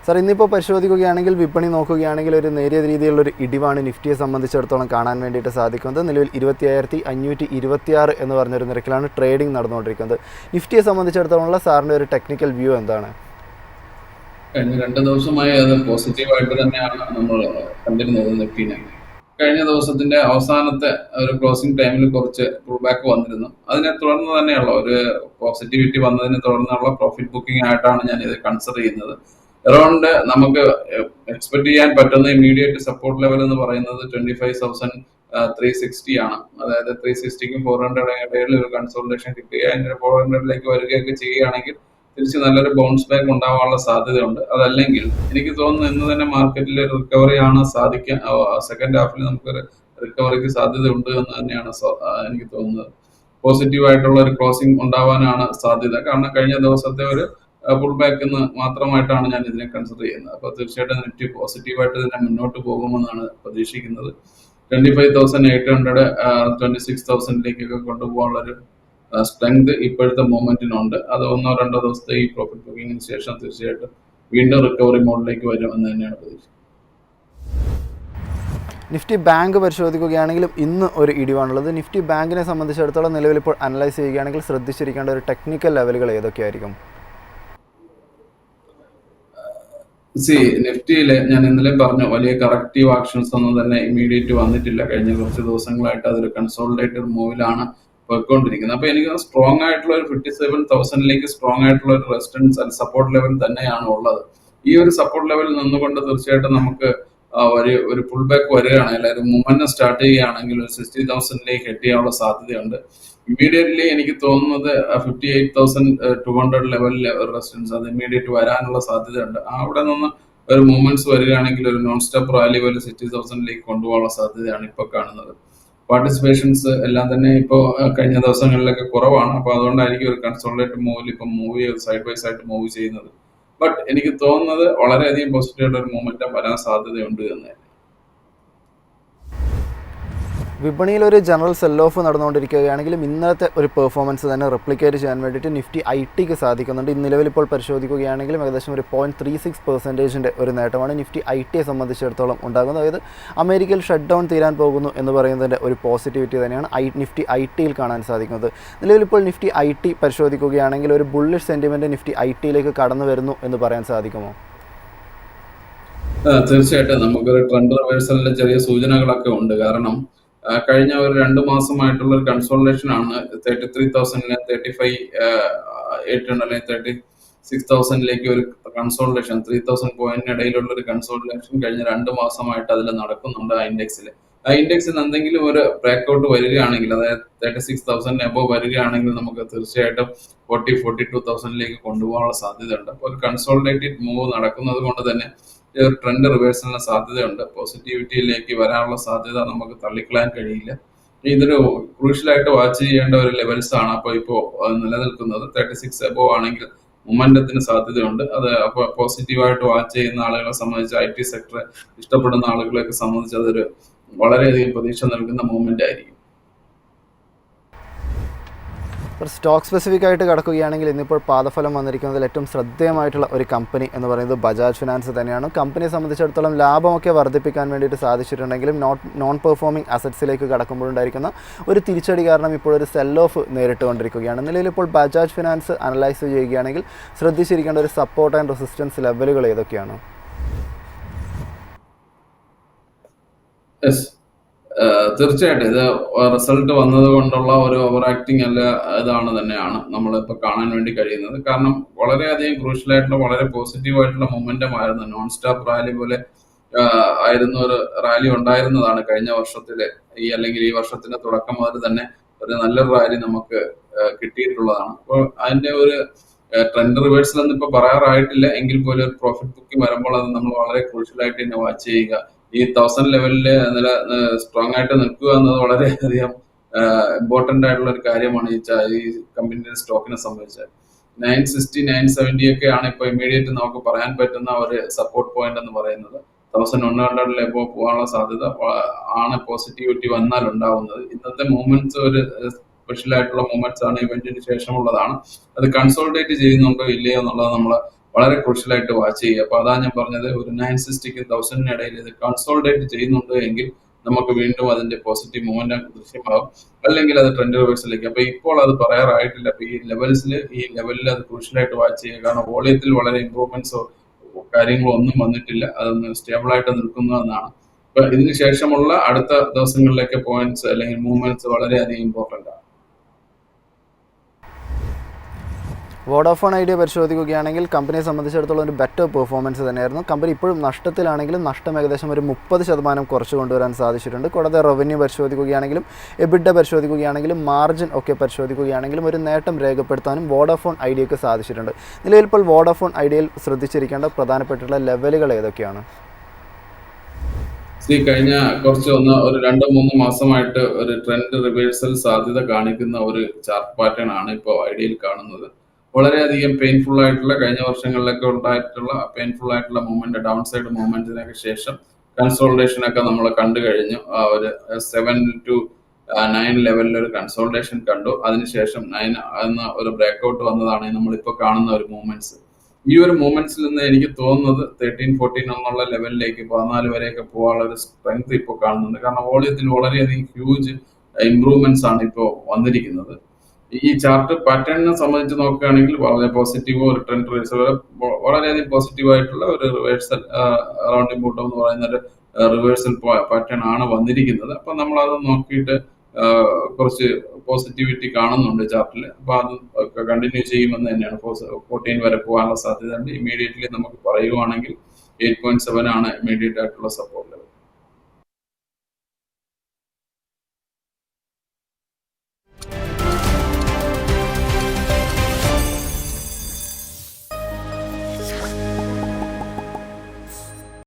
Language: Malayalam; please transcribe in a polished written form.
സാർ ഇന്നിപ്പോൾ പരിശോധിക്കുകയാണെങ്കിൽ വിപണി നോക്കുകയാണെങ്കിൽ ഒരു നേരിയ രീതിയിലുള്ളൊരു ഇടിവാണ് നിഫ്റ്റിയെ സംബന്ധിച്ചിടത്തോളം കാണാൻ വേണ്ടിയിട്ട് സാധിക്കുന്നത്. നിലവിൽ 25,526 എന്ന് പറഞ്ഞൊരു നിരക്കിലാണ് ട്രേഡിംഗ് നടന്നുകൊണ്ടിരിക്കുന്നത്. നിഫ്റ്റിയെ സംബന്ധിച്ചിടത്തോളമുള്ള സാറിൻ്റെ ഒരു ടെക്നിക്കൽ വ്യൂ എന്താണ്? കഴിഞ്ഞ 2 ദിവസമായി അത് പോസിറ്റീവായിട്ട് തന്നെയാണ് നമ്മൾ കണ്ടിരുന്നത് നിഫ്റ്റിനെ. കഴിഞ്ഞ ദിവസത്തിന്റെ അവസാനത്തെ ഒരു ക്ലോസിംഗ് ടൈമിൽ കുറച്ച് പുൾ ബാക്ക് വന്നിരുന്നു. അതിനെ തുടർന്ന് തന്നെയുള്ള ഒരു പോസിറ്റിവിറ്റി വന്നതിനെ തുടർന്നുള്ള പ്രോഫിറ്റ് ബുക്കിംഗ് ആയിട്ടാണ് ഞാൻ ഇത് കൺസിഡർ ചെയ്യുന്നത്. അറൗണ്ട് നമുക്ക് എക്സ്പെക്ട് ചെയ്യാൻ പറ്റുന്ന ഇമ്മീഡിയറ്റ് സപ്പോർട്ട് ലെവൽ എന്ന് പറയുന്നത് 25,360 ആണ്. അതായത് 360ക്കും 400 ഇടയിൽ ഒരു കൺസോൾട്ടേഷൻ കിട്ടുക, അതിന്റെ 400ലേക്ക് വരികയൊക്കെ ചെയ്യുകയാണെങ്കിൽ തിരിച്ച് നല്ലൊരു ബൗൺസ് ബാക്ക് ഉണ്ടാവാനുള്ള സാധ്യതയുണ്ട്. അതല്ലെങ്കിൽ എനിക്ക് തോന്നുന്നു ഇന്ന് തന്നെ മാർക്കറ്റിൽ ഒരു റിക്കവറി ആണ് സാധിക്കാൻ, സെക്കൻഡ് ഹാഫിൽ നമുക്കൊരു റിക്കവറിക്ക് സാധ്യത ഉണ്ട് എന്ന് തന്നെയാണ് എനിക്ക് തോന്നുന്നത്. പോസിറ്റീവായിട്ടുള്ള ഒരു ക്ലോസിംഗ് ഉണ്ടാവാനാണ് സാധ്യത. കാരണം കഴിഞ്ഞ ദിവസത്തെ ഒരു പുൾ ബാക്ക് എന്ന് മാത്രമായിട്ടാണ് ഞാൻ ഇതിനെ കൺസിഡർ ചെയ്യുന്നത്. അപ്പോൾ തീർച്ചയായിട്ടും നിഫ്റ്റി പോസിറ്റീവായിട്ട് തന്നെ മുന്നോട്ട് പോകുമെന്നാണ് പ്രതീക്ഷിക്കുന്നത്. 25,800 26,000ലേക്കൊക്കെ കൊണ്ടുപോകാനുള്ളൊരു സ്ട്രെങ്ത് ഇപ്പോഴത്തെ മൂവ്മെന്റിനുണ്ട്. അത് 1-2 ദിവസത്തെ ഈ പ്രോഫിറ്റ് ബുക്കിങ്ങിന് ശേഷം തീർച്ചയായിട്ടും വീണ്ടും റിക്കവറി മോഡിലേക്ക് വരും എന്ന് തന്നെയാണ് പ്രതീക്ഷ. നിഫ്റ്റി ബാങ്ക് പരിശോധിക്കുകയാണെങ്കിലും ഇന്ന് ഒരു ഇടിവാണുള്ളത്. നിഫ്റ്റി ബാങ്കിനെ സംബന്ധിച്ചിടത്തോളം നിലവിൽ ഇപ്പോൾ അനലൈസ് ചെയ്യുകയാണെങ്കിൽ ശ്രദ്ധിച്ചിരിക്കേണ്ട ഒരു ടെക്നിക്കൽ ലെവലുകൾ ഏതൊക്കെയായിരിക്കും? നിഫ്റ്റിയിൽ ഞാൻ ഇന്നലെ പറഞ്ഞു, വലിയ കറക്റ്റീവ് ആക്ഷൻസ് ഒന്നും തന്നെ ഇമ്മീഡിയറ്റ് വന്നിട്ടില്ല. കഴിഞ്ഞ കുറച്ച് ദിവസങ്ങളായിട്ട് അതൊരു കൺസോളിഡേറ്റഡ് മൂവിലാണ് പോയിക്കൊണ്ടിരിക്കുന്നത്. അപ്പൊ എനിക്ക് സ്ട്രോങ് ആയിട്ടുള്ള ഒരു 57,000ലേക്ക് സ്ട്രോങ് ആയിട്ടുള്ള ഒരു റെസിസ്റ്റൻസ് ആൻഡ് സപ്പോർട്ട് ലെവൽ തന്നെയാണ് ഉള്ളത്. ഈ ഒരു സപ്പോർട്ട് ലെവലിൽ നിന്നുകൊണ്ട് തീർച്ചയായിട്ടും നമുക്ക് ഒരു പുൾ ബാക്ക് വരികയാണെങ്കിൽ, ഒരു മൂവ്മെന്റ് സ്റ്റാർട്ട് ചെയ്യുകയാണെങ്കിൽ ഒരു 60,000ലേക്ക് ഹെഡ് ചെയ്യാനുള്ള സാധ്യതയുണ്ട്. ഇമ്മീഡിയറ്റ്ലി എനിക്ക് തോന്നുന്നത് 58,200 ലെവലിലെ ഒരു റെസിസ്റ്റൻസ് അത് ഇമ്മീഡിയറ്റ് വരാനുള്ള സാധ്യതയുണ്ട്. അവിടെ നിന്ന് ഒരു മൂവ്മെന്റ്സ് വരികയാണെങ്കിൽ ഒരു നോൺ സ്റ്റോപ്പ് റാലി പോലെ 60,000ലേക്ക് കൊണ്ടുപോകാനുള്ള സാധ്യതയാണ് ഇപ്പോൾ കാണുന്നത്. പാർട്ടിസിപ്പേഷൻസ് എല്ലാം തന്നെ ഇപ്പോൾ കഴിഞ്ഞ ദിവസങ്ങളിലൊക്കെ കുറവാണ്. അപ്പൊ അതുകൊണ്ടായിരിക്കും ഒരു കൺസോളിഡേറ്റഡ് മൂവിൽ ഇപ്പം സൈഡ് ബൈ സൈഡ് മൂവ് ചെയ്യുന്നത്. ബട്ട് എനിക്ക് തോന്നുന്നത് വളരെയധികം പോസിറ്റീവായിട്ട് ഒരു മൂവ്മെന്റ് വരാൻ സാധ്യതയുണ്ട് എന്ന്. വിപണിയിൽ ഒരു ജനറൽ സെൽ ഓഫ് നടന്നുകൊണ്ടിരിക്കുകയാണെങ്കിലും ഇന്നത്തെ ഒരു പെർഫോമൻസ് തന്നെ റെപ്ലിക്കേറ്റ് ചെയ്യാൻ വേണ്ടിയിട്ട് നിഫ്റ്റി ഐ-ടിക്ക് സാധിക്കുന്നുണ്ട്. നിലവിലിപ്പോൾ പരിശോധിക്കുകയാണെങ്കിലും ഏകദേശം ഒരു 0.36% ഒരു നേട്ടമാണ് നിഫ്റ്റി ഐ-ടിയെ സംബന്ധിച്ചിടത്തോളം ഉണ്ടാകുന്നത്. അതായത് അമേരിക്കയിൽ ഷട്ട് ഡൗൺ തീരാൻ പോകുന്നു എന്ന് പറയുന്നതിൻ്റെ ഒരു പോസിറ്റിവിറ്റി തന്നെയാണ് നിഫ്റ്റി ഐ-ടിയിൽ കാണാൻ സാധിക്കുന്നത്. നിലവിലിപ്പോൾ നിഫ്റ്റി ഐ-ടി പരിശോധിക്കുകയാണെങ്കിൽ ഒരു ബുള്ളിഷ് സെൻറ്റിമെൻറ്റ് നിഫ്റ്റി ഐ-ടിയിലേക്ക് കടന്നു വരുന്നു എന്ന് പറയാൻ സാധിക്കുമോ? തീർച്ചയായിട്ടും നമുക്കൊരു ട്രെൻഡ് റിവേഴ്സലിന്റെ ചെറിയ സൂചനകളൊക്കെ ഉണ്ട്. കാരണം കഴിഞ്ഞ ഒരു 2 മാസമായിട്ടുള്ള ഒരു കൺസോളിഡേഷൻ ആണ്. 33,000 35,800 അല്ലെങ്കിൽ 36,000ലേക്ക് ഒരു കൺസോളിഡേഷൻ, 3,000 പോയിന്റിന് ഇടയിലുള്ള ഒരു കൺസോളിഡേഷൻ കഴിഞ്ഞ 2 മാസമായിട്ട് അതിൽ നടക്കുന്നുണ്ട്. ആ ഇൻഡെക്സിൽ എന്തെങ്കിലും ഒരു ബ്രേക്ക്ഔട്ട് വരികയാണെങ്കിൽ, അതായത് 36,000 എബോവ് വരികയാണെങ്കിൽ നമുക്ക് തീർച്ചയായിട്ടും 42,000ലേക്ക് കൊണ്ടുപോകാനുള്ള സാധ്യതയുണ്ട്. അപ്പോൾ ഒരു കൺസോളിഡേറ്റഡ് മൂവ് നടക്കുന്നത് കൊണ്ട് തന്നെ ട്രെൻഡ് റിവേഴ്സലിന് സാധ്യതയുണ്ട്. പോസിറ്റിവിറ്റിയിലേക്ക് വരാനുള്ള സാധ്യത നമുക്ക് തള്ളിക്കളയാൻ കഴിയില്ല. ഇതൊരു ക്രൂഷ്യലായിട്ട് വാച്ച് ചെയ്യേണ്ട ഒരു ലെവൽസ് ആണ് അപ്പോൾ നിലനിൽക്കുന്നത്. 36 എബോവ് ആണെങ്കിൽ മൊമെന്റത്തിന് സാധ്യതയുണ്ട്. അത് അപ്പോൾ പോസിറ്റീവായിട്ട് വാച്ച് ചെയ്യുന്ന ആളുകളെ സംബന്ധിച്ച്, IT സെക്ടർ ഇഷ്ടപ്പെടുന്ന ആളുകളെയൊക്കെ സംബന്ധിച്ച് അതൊരു വളരെയധികം പ്രതീക്ഷ നൽകുന്ന മൂവ്മെന്റ് ആയിരിക്കും. സ്റ്റോക്ക് സ്പെസിഫിക് ആയിട്ട് കിടക്കുകയാണെങ്കിൽ ഇന്നിപ്പോൾ പാദഫലം വന്നിരിക്കുന്നതിൽ ഏറ്റവും ശ്രദ്ധേയമായിട്ടുള്ള ഒരു കമ്പനി എന്ന് പറയുന്നത് ബജാജ് ഫിനാൻസ് തന്നെയാണ്. കമ്പനിയെ സംബന്ധിച്ചിടത്തോളം ലാഭമൊക്കെ വർദ്ധിപ്പിക്കാൻ വേണ്ടിയിട്ട് സാധിച്ചിട്ടുണ്ടെങ്കിലും നോൺ പെർഫോമിംഗ് അസറ്റ്സിലേക്ക് കടക്കുമ്പോഴുണ്ടായിരിക്കുന്ന ഒരു തിരിച്ചടി കാരണം ഇപ്പോൾ ഒരു സെൽ ഓഫ് നേരിട്ടുകൊണ്ടിരിക്കുകയാണ്. നിലവിലിപ്പോൾ ബജാജ് ഫിനാൻസ് അനലൈസ് ചെയ്യുകയാണെങ്കിൽ ശ്രദ്ധിച്ചിരിക്കേണ്ട ഒരു സപ്പോർട്ട് ആൻഡ് റെസിസ്റ്റൻസ് ലെവലുകൾ ഏതൊക്കെയാണ്? തീർച്ചയായിട്ടും ഇത് റിസൾട്ട് വന്നത് കൊണ്ടുള്ള ഒരു ഓവർ ആക്ടിങ് അല്ല, ഇതാണ് തന്നെയാണ് നമ്മളിപ്പോ കാണാൻ വേണ്ടി കഴിയുന്നത്. കാരണം വളരെയധികം ക്രൂഷ്യലായിട്ടുള്ള വളരെ പോസിറ്റീവായിട്ടുള്ള മൊമെന്റം ആയിരുന്നു. നോൺ സ്റ്റോപ്പ് റാലി പോലെ ആയിരുന്ന ഒരു റാലി ഉണ്ടായിരുന്നതാണ് കഴിഞ്ഞ വർഷത്തിലെ അല്ലെങ്കിൽ ഈ വർഷത്തിന്റെ തുടക്കം മുതൽ തന്നെ ഒരു നല്ലൊരു റാലി നമുക്ക് കിട്ടിയിട്ടുള്ളതാണ്. അപ്പോൾ അതിന്റെ ഒരു ട്രെൻഡ് റിവേഴ്സൽ എന്ന് ഇപ്പൊ പറയാറായിട്ടില്ല എങ്കിൽ പോലും ഒരു പ്രോഫിറ്റ് ബുക്കിംഗ് വരുമ്പോൾ അത് നമ്മൾ വളരെ ക്രൂഷ്യലായിട്ട് തന്നെ വാച്ച് ചെയ്യുക. ഈ 1000 ലെവലില് സ്ട്രോങ് ആയിട്ട് നിൽക്കുക എന്നത് വളരെയധികം ഇമ്പോർട്ടന്റ് ആയിട്ടുള്ള ഒരു കാര്യമാണ് ഈ കമ്പനിയുടെ സ്റ്റോക്കിനെ സംബന്ധിച്ച്. 960 970 ഒക്കെയാണ് ഇപ്പൊ ഇമ്മീഡിയറ്റ് നമുക്ക് പറയാൻ പറ്റുന്ന ഒരു സപ്പോർട്ട് പോയിന്റ് എന്ന് പറയുന്നത്. 1100 എബോവ് പോകാനുള്ള സാധ്യത ആണ് പോസിറ്റിവിറ്റി വന്നാൽ ഉണ്ടാവുന്നത്. ഇന്നത്തെ മൂവ്മെന്റ്സ് ഒരു സ്പെഷ്യൽ ആയിട്ടുള്ള മൂവ്മെന്റ്സ് ആണ്, ഇവന്റിന് ശേഷമുള്ളതാണ്. അത് കൺസോളിഡേറ്റ് ചെയ്യുന്നുണ്ടോ ഇല്ലയോ എന്നുള്ളത് നമ്മൾ വളരെ ക്രൂഷ്യലായിട്ട് വാച്ച് ചെയ്യുക. അപ്പൊ അതാ ഞാൻ പറഞ്ഞത്, ഒരു 960ക്കും 1000 ഇടയിൽ ഇത് കൺസോൾഡേറ്റ് ചെയ്യുന്നുണ്ട് എങ്കിൽ നമുക്ക് വീണ്ടും അതിന്റെ പോസിറ്റീവ് മൂവ്മെന്റ് ദൃശ്യമാകും, അല്ലെങ്കിൽ അത് ട്രെൻഡ് റിവേഴ്സിലേക്ക്. അപ്പൊ ഇപ്പോൾ അത് പറയാറായിട്ടില്ല. അപ്പൊ ഈ ലെവലിൽ അത് ക്രൂഷ്യലായിട്ട് വാച്ച് ചെയ്യുക. കാരണം വോളിയത്തിൽ വളരെ ഇമ്പ്രൂവ്മെന്റ്സോ കാര്യങ്ങളോ ഒന്നും വന്നിട്ടില്ല, അതൊന്ന് സ്റ്റേബിൾ ആയിട്ട് നിൽക്കുന്നതെന്നാണ്. അപ്പൊ ഇതിന് ശേഷമുള്ള അടുത്ത ദിവസങ്ങളിലേക്ക് പോയിന്റ്സ് അല്ലെങ്കിൽ മൂവ്മെന്റ്സ് വളരെയധികം ഇമ്പോർട്ടന്റ് ആണ്. വോഡാഫോൺ ഐഡിയ പരിശോധിക്കുകയാണെങ്കിൽ കമ്പനിയെ സംബന്ധിച്ചിടത്തോളം ഒരു ബെറ്റർ പെർഫോമൻസ് തന്നെയായിരുന്നു. കമ്പനി ഇപ്പോഴും നഷ്ടത്തിലാണെങ്കിലും നഷ്ടം ഏകദേശം ഒരു 30% കുറച്ച് കൊണ്ടുവരാൻ സാധിച്ചിട്ടുണ്ട്. കൂടാതെ റവന്യൂ പരിശോധിക്കുകയാണെങ്കിലും എബിഡ പരിശോധിക്കുകയാണെങ്കിലും മാർജിൻ ഒക്കെ പരിശോധിക്കുകയാണെങ്കിലും ഒരു നേട്ടം രേഖപ്പെടുത്താനും വോഡാഫോൺ ഐഡിയക്ക് സാധിച്ചിട്ടുണ്ട്. നിലവിൽ ഇപ്പോൾ വോഡാഫോൺ ഐഡിയയിൽ ശ്രദ്ധിച്ചിരിക്കേണ്ട പ്രധാനപ്പെട്ടുള്ള ലെവലുകൾ ഏതൊക്കെയാണ്? കഴിഞ്ഞ ഒരു 2-3 മാസമായിട്ട് ഒരു ട്രെൻഡ് റിവേഴ്സൽ സാധ്യത കാണിക്കുന്ന ഒരു ചാർട്ട് പാറ്റേൺ ആണ് ഇപ്പോൾ ഐഡിയയിൽ കാണുന്നത്. വളരെയധികം പെയിൻഫുൾ ആയിട്ടുള്ള, കഴിഞ്ഞ വർഷങ്ങളിലൊക്കെ ഉണ്ടായിട്ടുള്ള പെയിൻഫുൾ ആയിട്ടുള്ള മൂവ്മെന്റ്, ഡൗൺ സൈഡ് മൂവ്മെന്റിനൊക്കെ ശേഷം കൺസോൾട്ടേഷൻ ഒക്കെ നമ്മൾ കണ്ടു കഴിഞ്ഞു. ഒരു 7 to 9 ലെവലിൽ ഒരു കൺസോൾട്ടേഷൻ കണ്ടു. അതിനുശേഷം 9 എന്ന ഒരു ബ്രേക്ക്ഔട്ട് വന്നതാണ് നമ്മളിപ്പോൾ കാണുന്ന ഒരു മൂവ്മെന്റ്സ്. ഈ ഒരു മൂവ്മെന്റ്സിൽ നിന്ന് എനിക്ക് തോന്നുന്നത് 13-14 എന്നുള്ള ലെവലിലേക്ക് 14 വരെയൊക്കെ പോകാനുള്ള ഒരു സ്ട്രെങ്ത് ഇപ്പോൾ കാണുന്നുണ്ട്. കാരണം വോളിയത്തിൽ വളരെയധികം ഹ്യൂജ് ഇംപ്രൂവ്മെന്റ്സ് ആണ് ഇപ്പോൾ വന്നിരിക്കുന്നത്. ഈ ചാർട്ട് പാറ്റേണിനെ സംബന്ധിച്ച് നോക്കുകയാണെങ്കിൽ വളരെ പോസിറ്റീവ്, ഒരു ട്രെൻഡ് റിവേഴ്സൽ, വളരെയധികം പോസിറ്റീവ് ആയിട്ടുള്ള ഒരു റിവേഴ്സൽ, അറൗണ്ട് ബോട്ടം എന്ന് പറയുന്ന ഒരു റിവേഴ്സൽ പാറ്റേൺ ആണ് വന്നിരിക്കുന്നത്. അപ്പൊ നമ്മൾ അത് നോക്കിയിട്ട് കുറച്ച് പോസിറ്റിവിറ്റി കാണുന്നുണ്ട് ചാർട്ടിൽ. അപ്പൊ അത് കണ്ടിന്യൂ ചെയ്യുമെന്ന് തന്നെയാണ്. 14 വരെ പോകാനുള്ള സാധ്യത ഉണ്ട്. ഇമീഡിയറ്റ്ലി നമുക്ക് പറയുവാണെങ്കിൽ 8.7 ആണ് ഇമീഡിയറ്റ് ആയിട്ടുള്ള സപ്പോർട്ട് ലെവൽ.